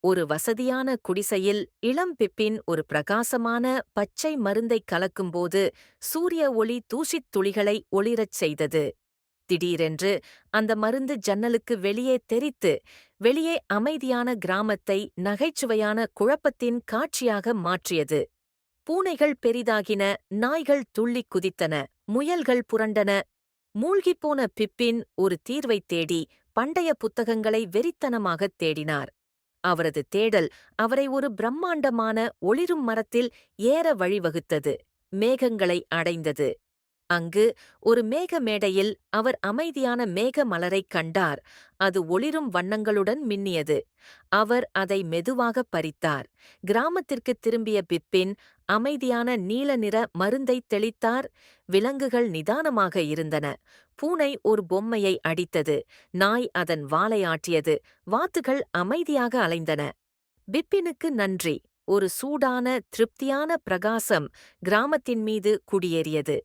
ஒரு வசதியான குடிசையில் இளம் பிப்பின் ஒரு பிரகாசமான பச்சை மருந்தைக் கலக்கும்போது சூரிய ஒளி தூசித் துளிகளை ஒளிரச் செய்தது. திடீரென்று அந்த மருந்து ஜன்னலுக்கு வெளியே தெறித்து, வெளியே அமைதியான கிராமத்தை நகைச்சுவையான குழப்பத்தின் காட்சியாக மாற்றியது. பூனைகள் பெரிதாகின, நாய்கள் துள்ளிக் குதித்தன, முயல்கள் புரண்டன. மூழ்கிப்போன பிப்பின் ஒரு தீர்வைத் தேடி பண்டைய புத்தகங்களை வெறித்தனமாகத் தேடினார். அவரது தேடல் அவரை ஒரு பிரம்மாண்டமான ஒளிரும் மரத்தில் ஏற வழிவகுத்தது. மேகங்களை அடைந்தது. அங்கு ஒரு மேக மேடையில் அவர் அமைதியான மேக மலரைக் கண்டார். அது ஒளிரும் வண்ணங்களுடன் மின்னியது. அவர் அதை மெதுவாகப் பறித்தார். கிராமத்திற்குத் திரும்பிய பிப்பின் அமைதியான நீல நிற மருந்தைத் தெளித்தார். விலங்குகள் நிதானமாக இருந்தன. பூனை ஒரு பொம்மையை அடித்தது. நாய் அதன் வாலை ஆட்டியது. வாத்துகள் அமைதியாக அலைந்தன. பிப்பினுக்கு நன்றி. ஒரு சூடான, திருப்தியான பிரகாசம் கிராமத்தின் மீது குடியேறியது.